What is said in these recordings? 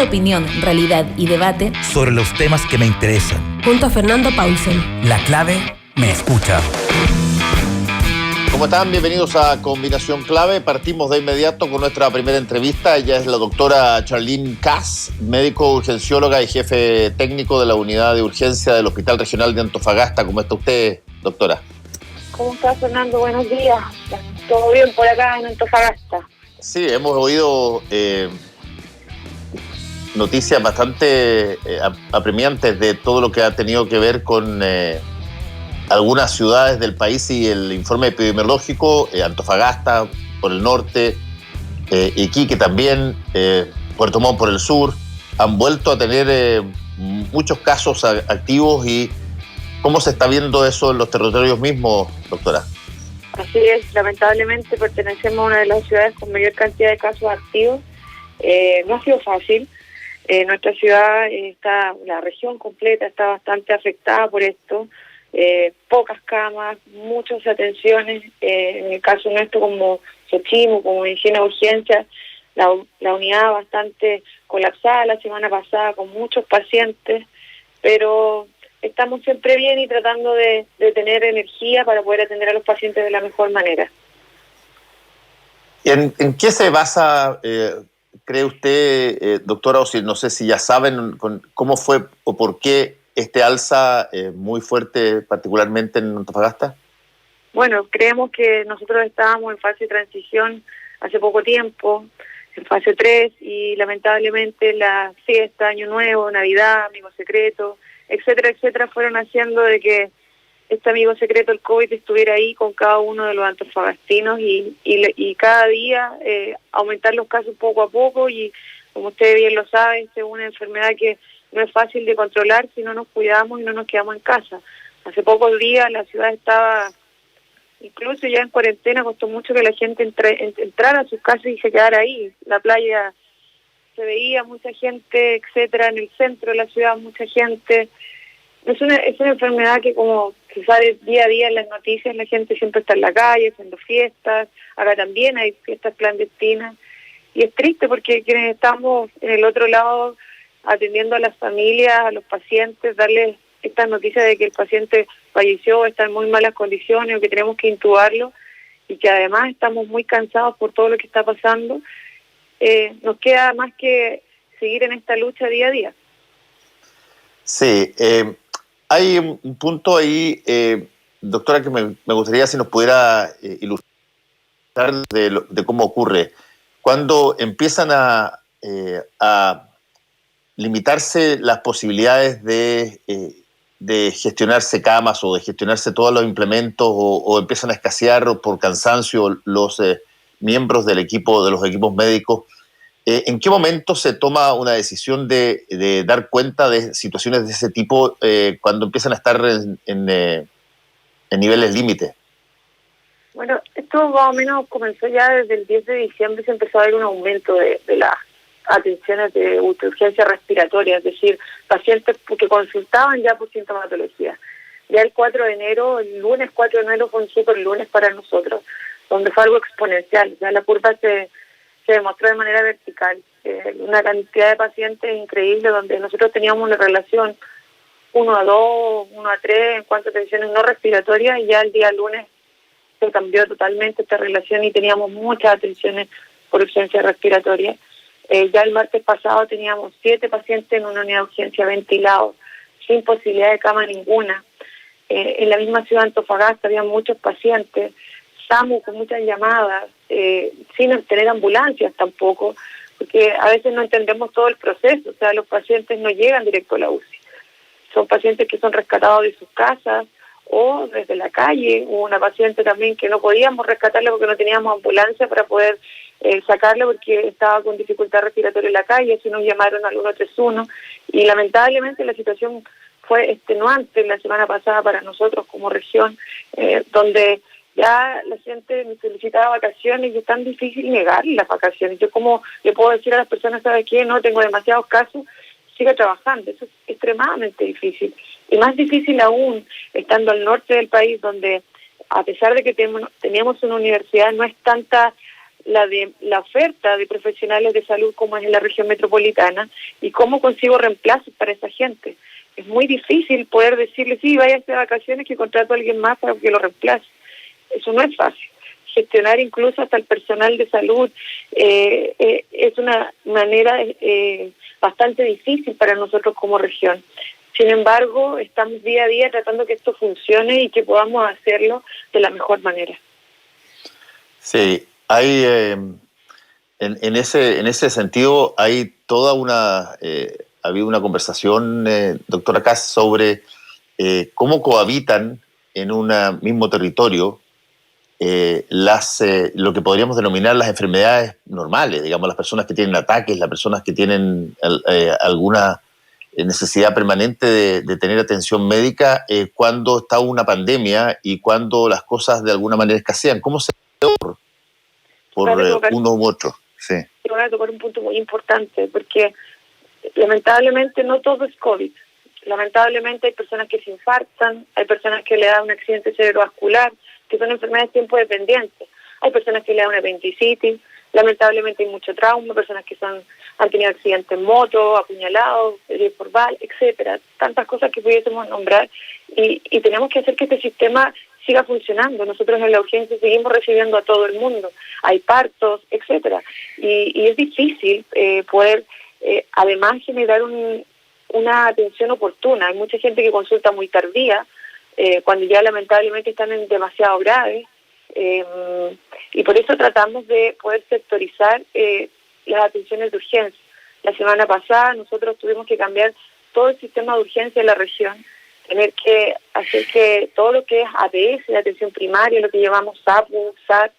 Opinión, realidad y debate sobre los temas que me interesan. Junto a Fernando Paulsen. La clave me escucha. ¿Cómo están? Bienvenidos a Combinación Clave. Partimos de inmediato con nuestra primera entrevista. Ella es la doctora Charlene Kass, médico urgencióloga y jefe técnico de la unidad de urgencia del Hospital Regional de Antofagasta. ¿Cómo está usted, doctora? ¿Cómo está, Fernando? Buenos días. ¿Todo bien por acá en Antofagasta? Sí, hemos oído noticias bastante apremiantes de todo lo que ha tenido que ver con algunas ciudades del país y el informe epidemiológico, Antofagasta por el norte, Iquique también, Puerto Montt por el sur, han vuelto a tener muchos casos activos. ¿Y cómo se está viendo eso en los territorios mismos, doctora? Así es, lamentablemente pertenecemos a una de las ciudades con mayor cantidad de casos activos. No ha sido fácil. Nuestra ciudad la región completa está bastante afectada por esto. Pocas camas, muchas atenciones. En el caso nuestro, como Xochimilco, como medicina de urgencia, la unidad bastante colapsada la semana pasada con muchos pacientes, pero estamos siempre bien y tratando de tener energía para poder atender a los pacientes de la mejor manera. ¿En qué se basa, cree usted, doctora, o si no sé si ya saben cómo fue o por qué este alza muy fuerte, particularmente en Antofagasta? Bueno, creemos que nosotros estábamos en fase de transición hace poco tiempo, en fase 3, y lamentablemente la fiesta, Año Nuevo, Navidad, Amigo Secreto, etcétera, etcétera, fueron haciendo de que este amigo secreto, el COVID, estuviera ahí con cada uno de los antofagastinos y cada día aumentar los casos poco a poco. Y como usted bien lo sabe, es una enfermedad que no es fácil de controlar si no nos cuidamos y no nos quedamos en casa. Hace pocos días la ciudad estaba incluso ya en cuarentena, costó mucho que la gente entrara a sus casas y se quedara ahí. La playa se veía mucha gente, etcétera, en el centro de la ciudad mucha gente. Es una enfermedad que, como se sabe día a día en las noticias, la gente siempre está en la calle haciendo fiestas. Acá también hay fiestas clandestinas y es triste porque quienes estamos en el otro lado atendiendo a las familias, a los pacientes, darles esta noticia de que el paciente falleció, está en muy malas condiciones o que tenemos que intubarlo y que además estamos muy cansados por todo lo que está pasando. Nos queda más que seguir en esta lucha día a día. Sí, hay un punto ahí, doctora, que me gustaría si nos pudiera ilustrar de cómo ocurre. Cuando empiezan a limitarse las posibilidades de gestionarse camas o de gestionarse todos los implementos o empiezan a escasear por cansancio los miembros del equipo, de los equipos médicos, ¿en qué momento se toma una decisión de dar cuenta de situaciones de ese tipo cuando empiezan a estar en niveles límite? Bueno, esto más o menos comenzó ya desde el 10 de diciembre, se empezó a ver un aumento de las atenciones de urgencia respiratoria, es decir, pacientes que consultaban ya por sintomatología. Ya el 4 de enero, el lunes 4 de enero fue un super lunes para nosotros, donde fue algo exponencial. Ya la curva se demostró de manera vertical. Una cantidad de pacientes increíble, donde nosotros teníamos una relación 1-2, 1-3 en cuanto a atenciones no respiratorias, y ya el día lunes se cambió totalmente esta relación y teníamos muchas atenciones por urgencia respiratoria. Ya el martes pasado teníamos 7 pacientes en una unidad de urgencia ventilados, sin posibilidad de cama ninguna. En la misma ciudad de Antofagasta había muchos pacientes, SAMU con muchas llamadas, sin tener ambulancias tampoco, porque a veces no entendemos todo el proceso. O sea, los pacientes no llegan directo a la UCI. Son pacientes que son rescatados de sus casas o desde la calle. Hubo una paciente también que no podíamos rescatarla porque no teníamos ambulancia para poder sacarla porque estaba con dificultad respiratoria en la calle, así nos llamaron al 131 y lamentablemente la situación fue extenuante la semana pasada para nosotros como región, donde ya la gente me solicitaba vacaciones y es tan difícil negar las vacaciones. Yo como le puedo decir a las personas, ¿sabes qué? No tengo demasiados casos, siga trabajando. Eso es extremadamente difícil. Y más difícil aún estando al norte del país, donde a pesar de que teníamos una universidad, no es tanta la oferta de profesionales de salud como es en la región metropolitana y cómo consigo reemplazos para esa gente. Es muy difícil poder decirle, sí, váyase de vacaciones que contrato a alguien más para que lo reemplace. Eso no es fácil. Gestionar incluso hasta el personal de salud es una manera bastante difícil para nosotros como región. Sin embargo, estamos día a día tratando que esto funcione y que podamos hacerlo de la mejor manera. Sí, hay en ese sentido hay toda una ha habido una conversación, doctora Kass, sobre cómo cohabitan en un mismo territorio lo que podríamos denominar las enfermedades normales, digamos, las personas que tienen ataques, las personas que tienen alguna necesidad permanente de tener atención médica cuando está una pandemia y cuando las cosas de alguna manera escasean. ¿Cómo se por uno u otro? Sí. Voy a tocar un punto muy importante, porque lamentablemente no todo es COVID. Lamentablemente hay personas que se infartan, hay personas que le dan un accidente cerebrovascular, que son enfermedades tiempo dependientes. Hay personas que le dan una apendicitis, lamentablemente hay mucho trauma, personas que han tenido accidentes en moto, apuñalados, heridas por bala, etcétera. Tantas cosas que pudiésemos nombrar y tenemos que hacer que este sistema siga funcionando. Nosotros en la urgencia seguimos recibiendo a todo el mundo. Hay partos, etcétera. Y es difícil poder, además, generar una atención oportuna. Hay mucha gente que consulta muy tardía, cuando ya lamentablemente están en demasiado grave, y por eso tratamos de poder sectorizar las atenciones de urgencia. La semana pasada nosotros tuvimos que cambiar todo el sistema de urgencia en la región, tener que hacer que todo lo que es APS, de atención primaria, lo que llamamos SAPU, SAT,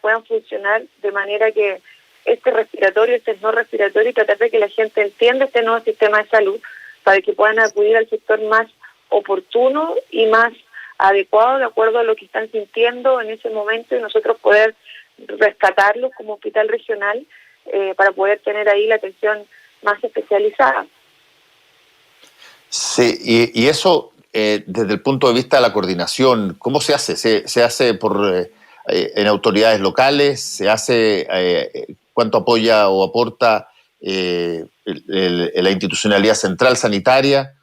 puedan funcionar de manera que este respiratorio, este no respiratorio, y tratar de que la gente entienda este nuevo sistema de salud para que puedan acudir al sector más oportuno y más adecuado de acuerdo a lo que están sintiendo en ese momento y nosotros poder rescatarlos como hospital regional para poder tener ahí la atención más especializada. Sí, y eso desde el punto de vista de la coordinación, ¿cómo se hace? ¿Se hace en autoridades locales? ¿Se hace cuánto apoya o aporta la institucionalidad central sanitaria?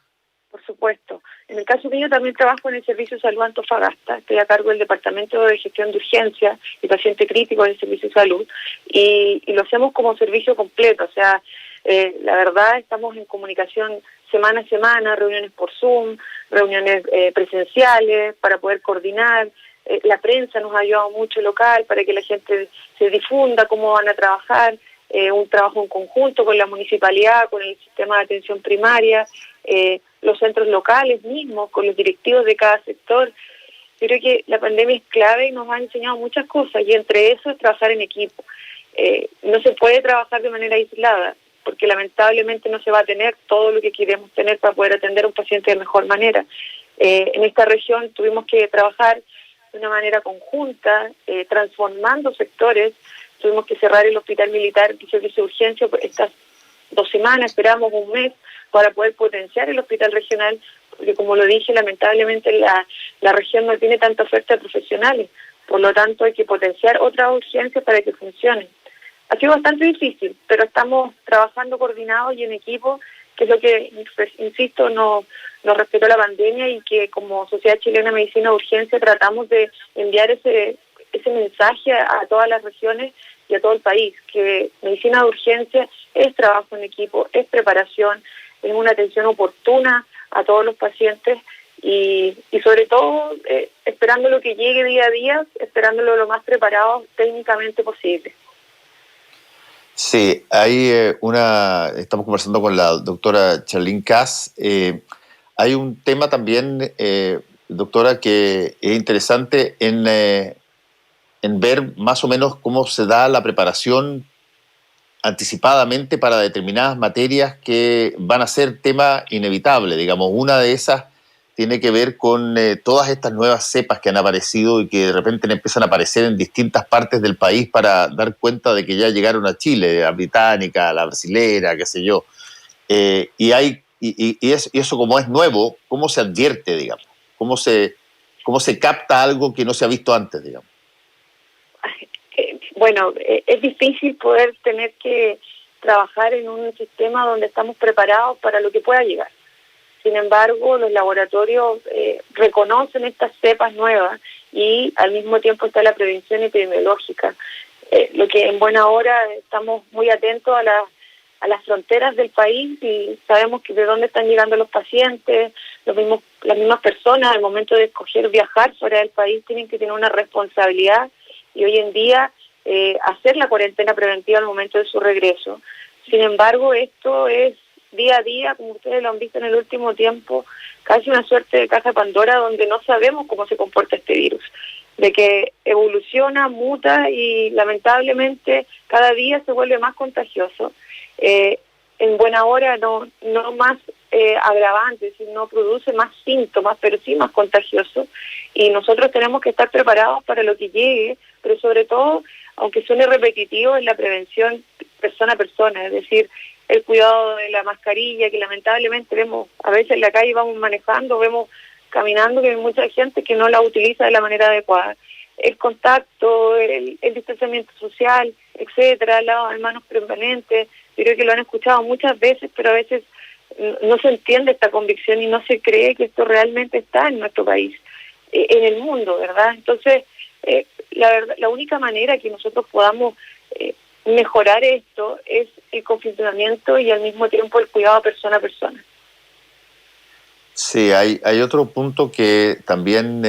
Por supuesto. En el caso mío también trabajo en el Servicio de Salud Antofagasta, estoy a cargo del Departamento de Gestión de Urgencia y Paciente Crítico del Servicio de Salud y lo hacemos como servicio completo, o sea, la verdad estamos en comunicación semana a semana, reuniones por Zoom, reuniones presenciales para poder coordinar, la prensa nos ha ayudado mucho local para que la gente se difunda cómo van a trabajar, un trabajo en conjunto con la municipalidad, con el sistema de atención primaria, los centros locales mismos, con los directivos de cada sector. Yo creo que la pandemia es clave y nos ha enseñado muchas cosas, y entre eso es trabajar en equipo. No se puede trabajar de manera aislada, porque lamentablemente no se va a tener todo lo que queremos tener para poder atender a un paciente de mejor manera. En esta región tuvimos que trabajar de una manera conjunta, transformando sectores. Tuvimos que cerrar el hospital militar, el servicio de urgencia, estas 2 semanas, esperamos un mes, para poder potenciar el hospital regional, porque como lo dije, lamentablemente la región no tiene tanta oferta de profesionales, por lo tanto hay que potenciar otras urgencias para que funcionen. Ha sido bastante difícil, pero estamos trabajando coordinados y en equipo, que es lo que, insisto, nos respetó la pandemia y que como Sociedad Chilena de Medicina de Urgencia tratamos de enviar ese mensaje a todas las regiones y a todo el país, que medicina de urgencia es trabajo en equipo, es preparación, es una atención oportuna a todos los pacientes y sobre todo esperando lo que llegue día a día, esperándolo lo más preparado técnicamente posible. Sí, estamos conversando con la doctora Charlene Kass. Hay un tema también, doctora, que es interesante en ver más o menos cómo se da la preparación anticipadamente para determinadas materias que van a ser tema inevitable. Digamos, una de esas tiene que ver con todas estas nuevas cepas que han aparecido y que de repente empiezan a aparecer en distintas partes del país para dar cuenta de que ya llegaron a Chile, la británica, la brasilera, qué sé yo. Y eso como es nuevo, ¿cómo se advierte, digamos? ¿Cómo se capta algo que no se ha visto antes, digamos? bueno, es difícil poder tener que trabajar en un sistema donde estamos preparados para lo que pueda llegar. Sin embargo, los laboratorios reconocen estas cepas nuevas y al mismo tiempo está la prevención epidemiológica. Lo que en buena hora estamos muy atentos a las fronteras del país y sabemos que de dónde están llegando los pacientes, las mismas personas al momento de escoger viajar fuera del país tienen que tener una responsabilidad y hoy en día hacer la cuarentena preventiva al momento de su regreso. Sin embargo, esto es día a día, como ustedes lo han visto en el último tiempo, casi una suerte de caja de Pandora donde no sabemos cómo se comporta este virus, de que evoluciona, muta y lamentablemente cada día se vuelve más contagioso. En buena hora no más agravante, sino produce más síntomas, pero sí más contagioso. Y nosotros tenemos que estar preparados para lo que llegue, pero sobre todo, aunque suene repetitivo, es la prevención persona a persona, es decir, el cuidado de la mascarilla, que lamentablemente vemos a veces en la calle, vamos manejando, vemos caminando que hay mucha gente que no la utiliza de la manera adecuada. El contacto, el distanciamiento social, etcétera, lavado de manos permanente, yo creo que lo han escuchado muchas veces, pero a veces no se entiende esta convicción y no se cree que esto realmente está en nuestro país, en el mundo, ¿verdad? Entonces, la única manera que nosotros podamos mejorar esto es el confinamiento y al mismo tiempo el cuidado persona a persona. Sí, hay otro punto que también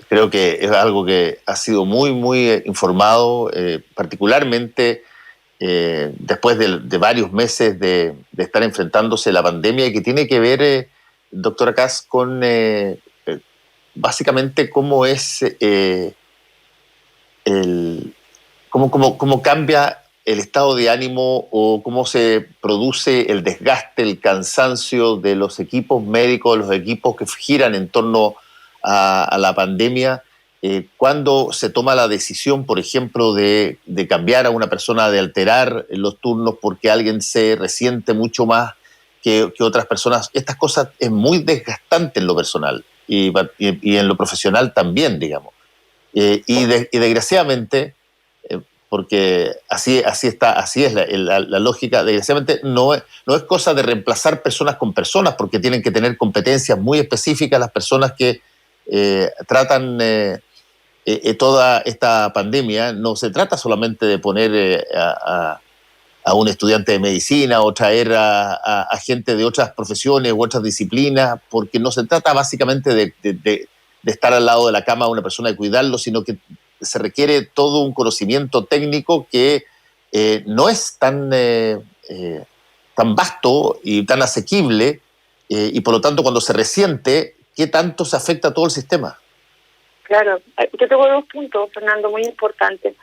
creo que es algo que ha sido muy, muy informado, particularmente después de varios meses de estar enfrentándose la pandemia y que tiene que ver, doctora Kass, con básicamente cómo es cómo cambia el estado de ánimo o cómo se produce el desgaste, el cansancio de los equipos médicos, los equipos que giran en torno a la pandemia, cuando se toma la decisión, por ejemplo, de cambiar a una persona, de alterar los turnos porque alguien se resiente mucho más que otras personas. Estas cosas es muy desgastante en lo personal y en lo profesional también, digamos. Y desgraciadamente, porque así es la lógica, desgraciadamente no es cosa de reemplazar personas con personas, porque tienen que tener competencias muy específicas las personas que tratan toda esta pandemia. No se trata solamente de poner a un estudiante de medicina o traer a gente de otras profesiones u otras disciplinas, porque no se trata básicamente de estar al lado de la cama de una persona y cuidarlo, sino que se requiere todo un conocimiento técnico que no es tan vasto y tan asequible, y por lo tanto cuando se resiente, ¿qué tanto se afecta a todo el sistema? Claro, yo tengo dos puntos, Fernando, muy importantes.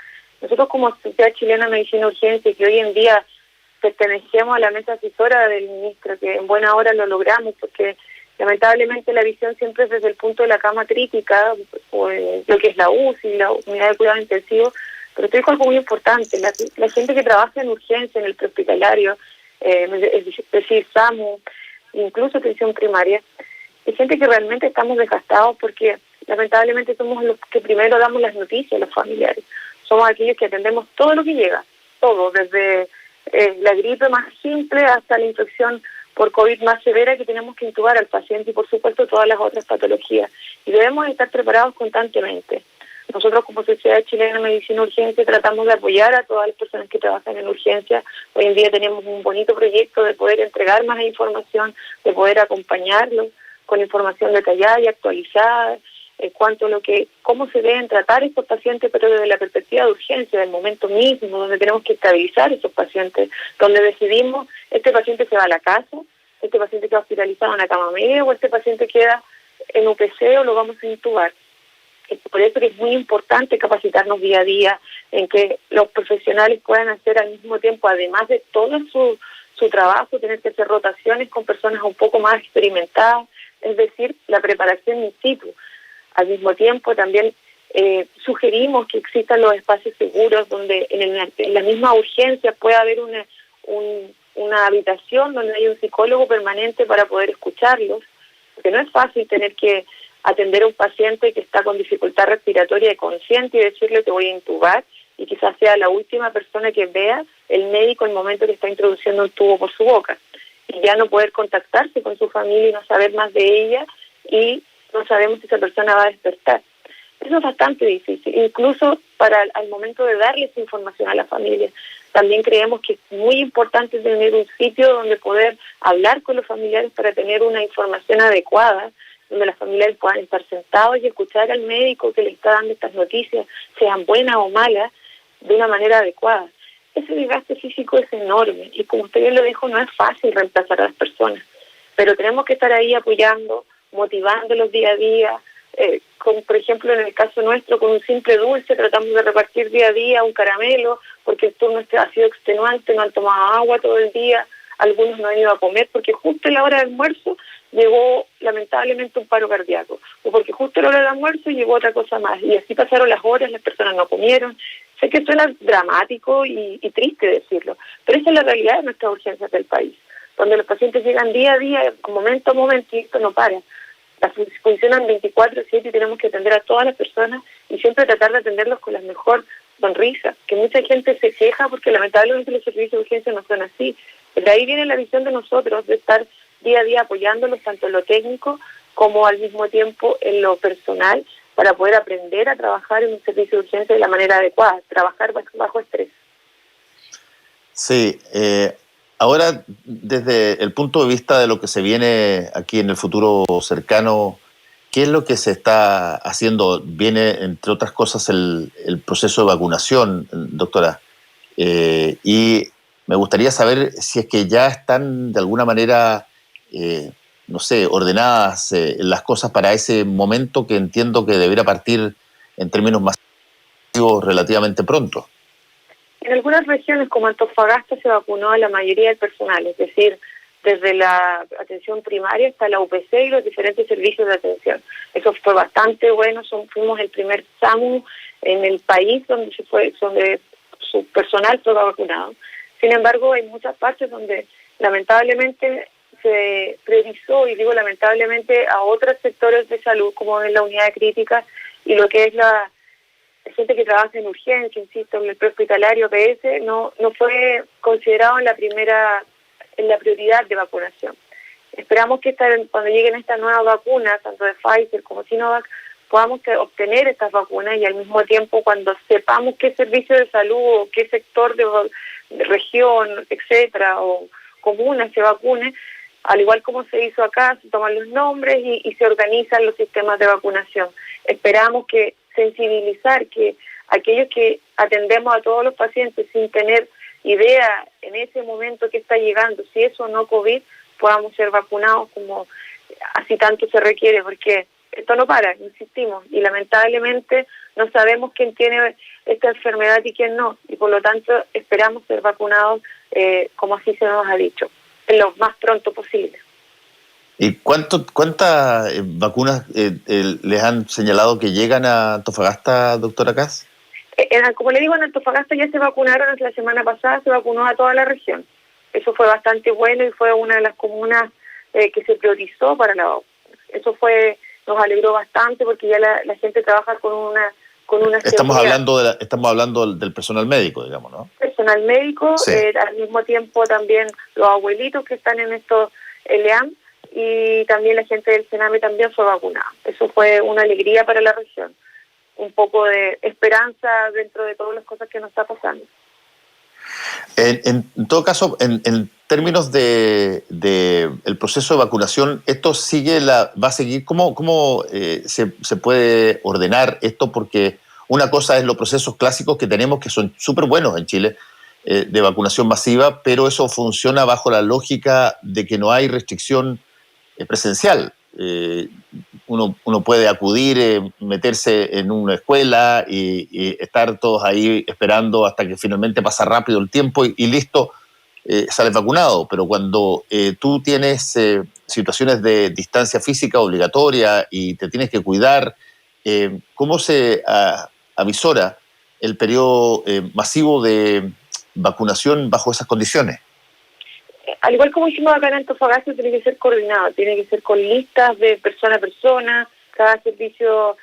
Nosotros como Sociedad Chilena de Medicina Urgencia, que hoy en día pertenecemos a la mesa asesora del ministro, que en buena hora lo logramos, porque lamentablemente la visión siempre es desde el punto de la cama crítica, o lo que es la UCI, la unidad de cuidado intensivo, pero estoy con algo muy importante, la gente que trabaja en urgencia, en el prehospitalario, es decir, SAMU, incluso atención primaria, es gente que realmente estamos desgastados porque lamentablemente somos los que primero damos las noticias a los familiares, somos aquellos que atendemos todo lo que llega, todo, desde la gripe más simple hasta la infección por COVID más severa que tenemos que intubar al paciente y por supuesto todas las otras patologías. Y debemos estar preparados constantemente. Nosotros como Sociedad Chilena de Medicina Urgencia tratamos de apoyar a todas las personas que trabajan en urgencia. Hoy en día tenemos un bonito proyecto de poder entregar más información, de poder acompañarlos con información detallada y actualizada, cómo se deben tratar estos pacientes, pero desde la perspectiva de urgencia, del momento mismo, donde tenemos que estabilizar esos pacientes, donde decidimos, este paciente se va a la casa, este paciente queda hospitalizado en una cama media, o este paciente queda en UPC o lo vamos a intubar. Es por eso que es muy importante capacitarnos día a día, en que los profesionales puedan hacer al mismo tiempo, además de todo su trabajo, tener que hacer rotaciones con personas un poco más experimentadas, es decir, la preparación in situ. Al mismo tiempo también sugerimos que existan los espacios seguros donde en la misma urgencia pueda haber una habitación donde hay un psicólogo permanente para poder escucharlos, porque no es fácil tener que atender a un paciente que está con dificultad respiratoria y consciente y decirle te voy a intubar, y quizás sea la última persona que vea el médico en el momento que está introduciendo un tubo por su boca, y ya no poder contactarse con su familia y no saber más de ella, y no sabemos si esa persona va a despertar. Eso es bastante difícil, incluso para al momento de darle esa información a la familia. También creemos que es muy importante tener un sitio donde poder hablar con los familiares para tener una información adecuada, donde los familiares puedan estar sentados y escuchar al médico que le está dando estas noticias, sean buenas o malas, de una manera adecuada. Ese desgaste físico es enorme y, como usted bien lo dijo, no es fácil reemplazar a las personas, pero tenemos que estar ahí apoyando, motivándolos día a día, con, por ejemplo, en el caso nuestro, con un simple dulce tratamos de repartir día a día un caramelo, porque el turno ha sido extenuante, no han tomado agua todo el día, algunos no han ido a comer, porque justo en la hora del almuerzo llegó lamentablemente un paro cardíaco, o porque justo en la hora del almuerzo llegó otra cosa más, y así pasaron las horas, las personas no comieron. Sé que suena dramático y triste decirlo, pero esa es la realidad de nuestras urgencias del país, donde los pacientes llegan día a día, momento a momento, y esto no para. Las funcionan 24/7 y tenemos que atender a todas las personas y siempre tratar de atenderlos con la mejor sonrisa, que mucha gente se queja porque lamentablemente los servicios de urgencia no son así. De ahí viene la visión de nosotros de estar día a día apoyándolos tanto en lo técnico como al mismo tiempo en lo personal, para poder aprender a trabajar en un servicio de urgencia de la manera adecuada, trabajar bajo estrés. Sí, ahora desde el punto de vista de lo que se viene aquí en el futuro cercano, ¿qué es lo que se está haciendo? Viene, entre otras cosas, el proceso de vacunación, doctora, y me gustaría saber si es que ya están de alguna manera, no sé, ordenadas las cosas para ese momento que entiendo que debería partir en términos masivos relativamente pronto. En algunas regiones como Antofagasta se vacunó a la mayoría del personal, es decir, desde la atención primaria hasta la UPC y los diferentes servicios de atención. Eso fue bastante bueno, fuimos el primer SAMU en el país donde su personal fue vacunado. Sin embargo, hay muchas partes donde lamentablemente se priorizó, y digo lamentablemente, a otros sectores de salud, como en la unidad de crítica y lo que es la gente que trabaja en urgencia, insisto, en el prehospitalario PS, no fue considerado en la prioridad de vacunación. Esperamos que cuando lleguen estas nuevas vacunas, tanto de Pfizer como Sinovac, podamos obtener estas vacunas, y al mismo tiempo, cuando sepamos qué servicio de salud o qué sector de región, etcétera, o comuna se vacune, al igual como se hizo acá, se toman los nombres y se organizan los sistemas de vacunación. Esperamos que sensibilizar que aquellos que atendemos a todos los pacientes sin tener idea en ese momento que está llegando, si es o no COVID, podamos ser vacunados como así tanto se requiere, porque esto no para, insistimos, y lamentablemente no sabemos quién tiene esta enfermedad y quién no, y por lo tanto esperamos ser vacunados como así se nos ha dicho, en lo más pronto posible. ¿Y cuántas vacunas les han señalado que llegan a Antofagasta, doctora Kass? Como le digo, en Antofagasta ya se vacunaron, la semana pasada se vacunó a toda la región. Eso fue bastante bueno y fue una de las comunas que se priorizó para la vacuna. Eso nos alegró bastante porque ya la gente trabaja con una estamos hablando del personal médico, digamos, ¿no? Personal médico, sí. Al mismo tiempo también los abuelitos que están en estos LEAM, y también la gente del Sename también fue vacunada. Eso fue una alegría para la región, un poco de esperanza dentro de todas las cosas que nos está pasando. En todo caso, en términos de el proceso de vacunación, ¿esto va a seguir? ¿Cómo se puede ordenar esto? Porque una cosa es los procesos clásicos que tenemos, que son súper buenos en Chile, de vacunación masiva, pero eso funciona bajo la lógica de que no hay restricción presencial. Uno puede acudir, meterse en una escuela y estar todos ahí esperando hasta que finalmente pasa rápido el tiempo y listo, sales vacunado. Pero cuando tú tienes situaciones de distancia física obligatoria y te tienes que cuidar, ¿cómo se avisora el periodo masivo de vacunación bajo esas condiciones? Al igual como hicimos acá en Antofagasta, tiene que ser coordinado, tiene que ser con listas de persona a persona, Cada servicio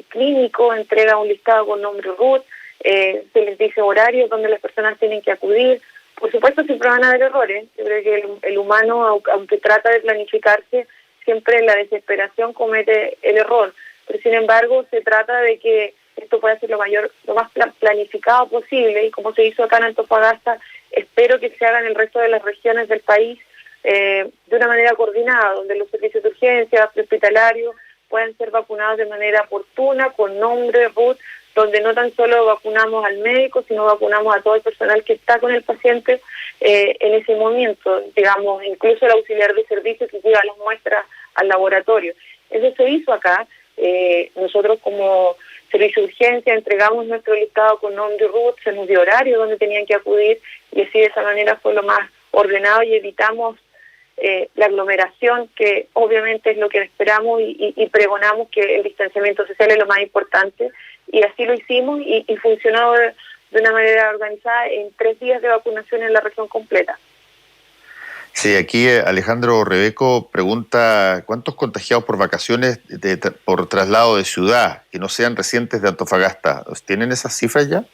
clínico entrega un listado con nombre RUT, se les dice horarios donde las personas tienen que acudir. Por supuesto siempre van a haber errores. Yo creo que el humano, aunque trata de planificarse, siempre en la desesperación comete el error. Pero sin embargo se trata de que esto pueda ser lo más planificado posible, y como se hizo acá en Antofagasta, espero que se haga en el resto de las regiones del país de una manera coordinada, donde los servicios de urgencia, hospitalarios, puedan ser vacunados de manera oportuna, con nombre, RUT, donde no tan solo vacunamos al médico, sino vacunamos a todo el personal que está con el paciente en ese momento, digamos, incluso el auxiliar de servicio que lleva las muestras al laboratorio. Eso se hizo acá. Nosotros como servicio de urgencia entregamos nuestro listado con nombre RUT, se nos dio horario donde tenían que acudir, y así de esa manera fue lo más ordenado y evitamos la aglomeración, que obviamente es lo que esperamos y pregonamos, que el distanciamiento social es lo más importante, y así lo hicimos y funcionó de una manera organizada en 3 días de vacunación en la región completa. Sí, aquí Alejandro Rebeco pregunta: ¿cuántos contagiados por vacaciones por traslado de ciudad que no sean residentes de Antofagasta? ¿Tienen esas cifras ya?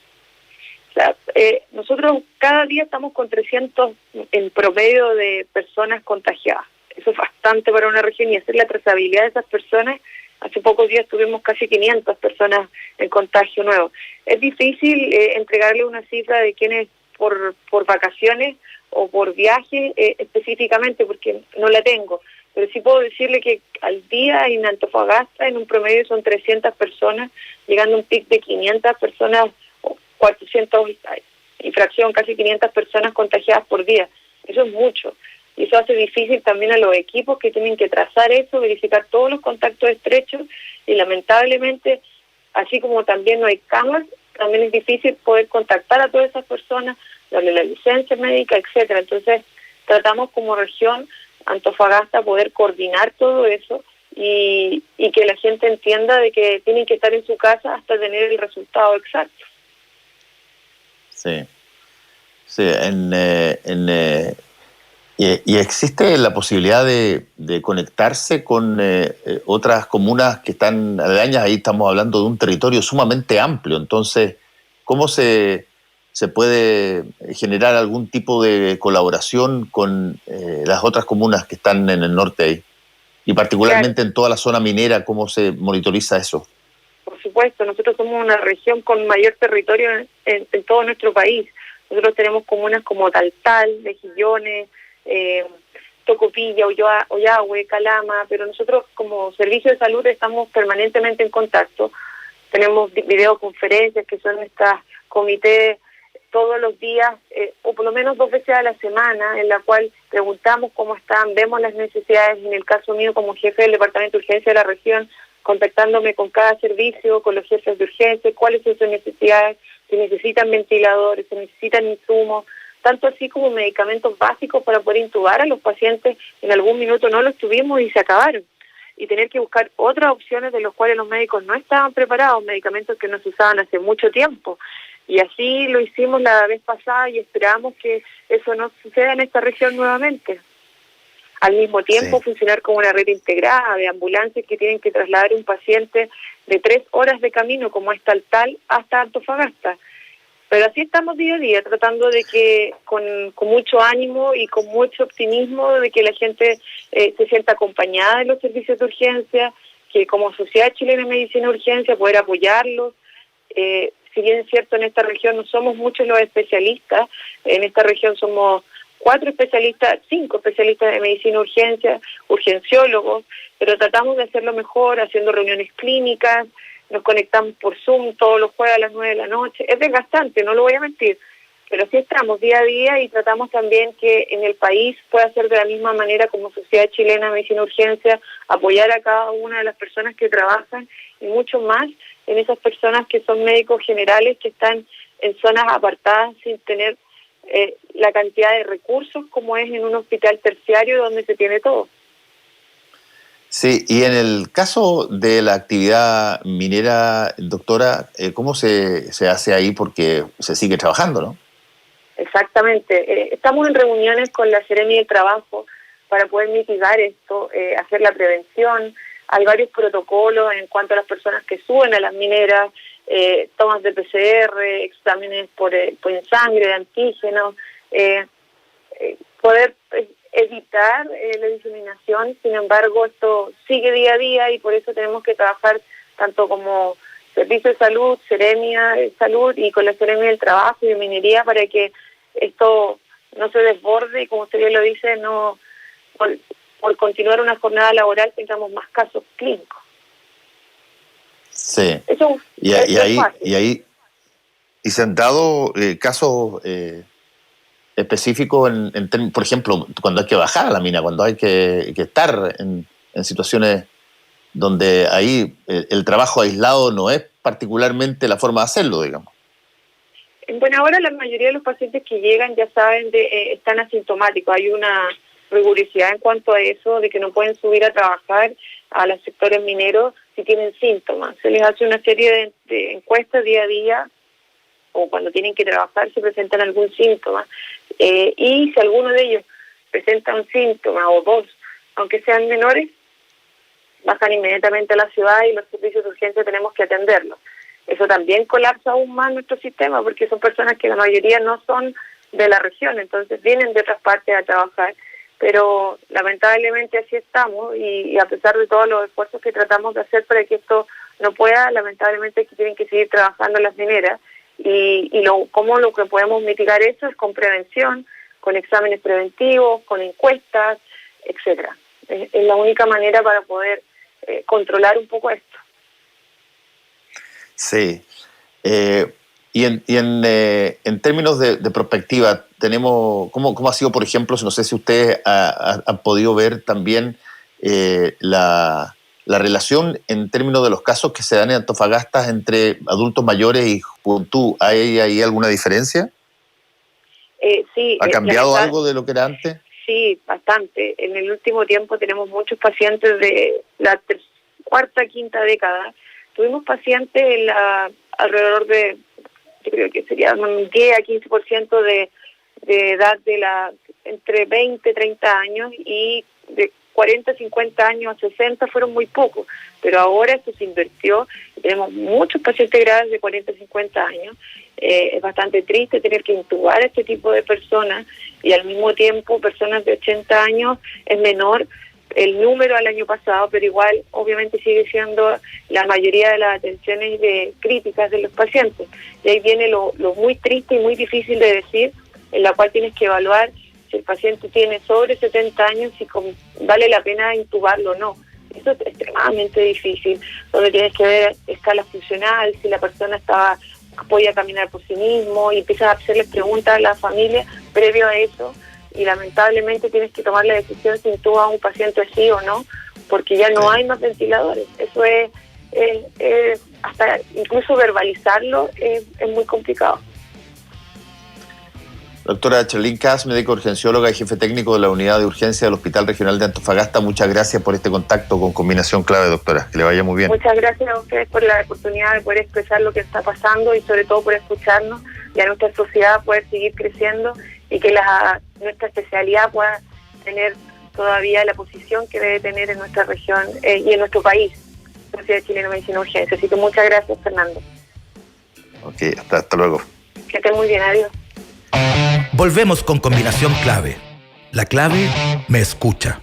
Nosotros cada día estamos con 300 en promedio de personas contagiadas. Eso es bastante para una región, y hacer la trazabilidad de esas personas. Hace pocos días tuvimos casi 500 personas en contagio nuevo. Es difícil entregarle una cifra de quiénes por vacaciones o por viaje específicamente, porque no la tengo. Pero sí puedo decirle que al día en Antofagasta en un promedio son 300 personas, llegando a un pic de 500 personas, 400 y fracción, casi 500 personas contagiadas por día. Eso es mucho. Y eso hace difícil también a los equipos que tienen que trazar eso, verificar todos los contactos estrechos, y lamentablemente, así como también no hay cámaras, también es difícil poder contactar a todas esas personas, darle la licencia médica, etcétera. Entonces, tratamos como región Antofagasta poder coordinar todo eso y que la gente entienda de que tienen que estar en su casa hasta tener el resultado exacto. Sí. Y existe la posibilidad de conectarse con otras comunas que están aledañas. Ahí estamos hablando de un territorio sumamente amplio. Entonces, ¿cómo se puede generar algún tipo de colaboración con las otras comunas que están en el norte ahí? Y particularmente claro, en toda la zona minera, ¿cómo se monitoriza eso? Por supuesto, nosotros somos una región con mayor territorio en todo nuestro país. Nosotros tenemos comunas como Taltal, Mejillones, Tocopilla, Ollagüe, Calama, pero nosotros como servicio de salud estamos permanentemente en contacto. Tenemos videoconferencias que son estas comités todos los días, o por lo menos 2 veces a la semana, en la cual preguntamos cómo están, vemos las necesidades. En el caso mío como jefe del Departamento de Urgencia de la región, contactándome con cada servicio, con los jefes de urgencia, cuáles son sus necesidades, si necesitan ventiladores, si necesitan insumos, tanto así como medicamentos básicos para poder intubar a los pacientes. En algún minuto no los tuvimos y se acabaron. Y tener que buscar otras opciones de los cuales los médicos no estaban preparados, medicamentos que no se usaban hace mucho tiempo. Y así lo hicimos la vez pasada y esperamos que eso no suceda en esta región nuevamente. Al mismo tiempo, sí, funcionar como una red integrada de ambulancias que tienen que trasladar un paciente de 3 horas de camino, como es Taltal, hasta Antofagasta. Pero así estamos día a día, tratando de que con mucho ánimo y con mucho optimismo, de que la gente se sienta acompañada de los servicios de urgencia, que como Sociedad Chilena de Medicina de Urgencia poder apoyarlos. Si bien es cierto, en esta región no somos muchos los especialistas, en esta región somos 5 especialistas de medicina de urgencia, urgenciólogos, pero tratamos de hacerlo mejor, haciendo reuniones clínicas, nos conectamos por Zoom todos los jueves a las 9 de la noche. Es desgastante, no lo voy a mentir, pero sí estamos día a día y tratamos también que en el país pueda ser de la misma manera como Sociedad Chilena de Medicina de Urgencia, apoyar a cada una de las personas que trabajan y mucho más en esas personas que son médicos generales que están en zonas apartadas sin tener la cantidad de recursos como es en un hospital terciario donde se tiene todo. Sí, y en el caso de la actividad minera, doctora, ¿cómo se hace ahí? Porque se sigue trabajando, ¿no? Exactamente. Estamos en reuniones con la Seremi del Trabajo para poder mitigar esto, hacer la prevención, hay varios protocolos en cuanto a las personas que suben a las mineras, tomas de PCR, exámenes por en sangre, de antígenos, poder evitar la diseminación. Sin embargo, esto sigue día a día y por eso tenemos que trabajar tanto como Servicio de Salud, Seremia de Salud y con la Seremia del Trabajo y de Minería para que esto no se desborde y, como usted bien lo dice, no por continuar una jornada laboral tengamos más casos clínicos. Sí. Eso y se han dado casos específicos por ejemplo, cuando hay que bajar a la mina, cuando hay que estar en situaciones donde ahí el trabajo aislado no es particularmente la forma de hacerlo, digamos. Bueno, ahora la mayoría de los pacientes que llegan ya saben están asintomáticos. Hay una rigurosidad en cuanto a eso, de que no pueden subir a trabajar a los sectores mineros si tienen síntomas. Se les hace una serie de encuestas día a día, o cuando tienen que trabajar se presentan algún síntoma. Y si alguno de ellos presenta un síntoma o dos, aunque sean menores, bajan inmediatamente a la ciudad y los servicios de urgencia tenemos que atenderlos. Eso también colapsa aún más nuestro sistema porque son personas que la mayoría no son de la región, entonces vienen de otras partes a trabajar, pero lamentablemente así estamos y a pesar de todos los esfuerzos que tratamos de hacer para que esto no pueda, lamentablemente tienen que seguir trabajando en las mineras y cómo lo que podemos mitigar eso es con prevención, con exámenes preventivos, con encuestas, etcétera. Es la única manera para poder controlar un poco esto. Sí. Y en términos de perspectiva, tenemos ¿cómo ha sido, por ejemplo, no sé si ustedes han podido ver también la relación en términos de los casos que se dan en Antofagasta entre adultos mayores y juventud? ¿Hay alguna diferencia? Sí. ¿Ha cambiado algo de lo que era antes? Sí, bastante. En el último tiempo tenemos muchos pacientes de la cuarta, quinta década. Tuvimos pacientes alrededor de, yo creo que sería un 10 a 15% de edad entre 20 y 30 años, y de 40, 50 años a 60 fueron muy pocos, pero ahora esto se invirtió y tenemos muchos pacientes graves de 40, 50 años. Es bastante triste tener que intubar a este tipo de personas y al mismo tiempo personas de 80 años es menor el número al año pasado, pero igual obviamente sigue siendo la mayoría de las atenciones críticas de los pacientes. Y ahí viene lo muy triste y muy difícil de decir, en la cual tienes que evaluar si el paciente tiene sobre 70 años, si vale la pena intubarlo o no. Eso es extremadamente difícil, donde tienes que ver escala funcional, si la persona podía caminar por sí mismo, y empiezas a hacerle preguntas a la familia previo a eso, y lamentablemente tienes que tomar la decisión si intubas a un paciente así o no, porque ya no hay más ventiladores. Eso es hasta incluso verbalizarlo es muy complicado. Doctora Charlene Kass, médico urgencióloga y jefe técnico de la unidad de urgencia del Hospital Regional de Antofagasta, muchas gracias por este contacto con Combinación Clave, doctora. Que le vaya muy bien. Muchas gracias a ustedes por la oportunidad de poder expresar lo que está pasando y sobre todo por escucharnos y a nuestra sociedad poder seguir creciendo y que nuestra especialidad pueda tener todavía la posición que debe tener en nuestra región y en nuestro país, Sociedad Chilena de Medicina de Urgencia. Así que muchas gracias, Fernando. Ok, hasta luego. Que estén muy bien, adiós. Volvemos con Combinación Clave. La clave me escucha.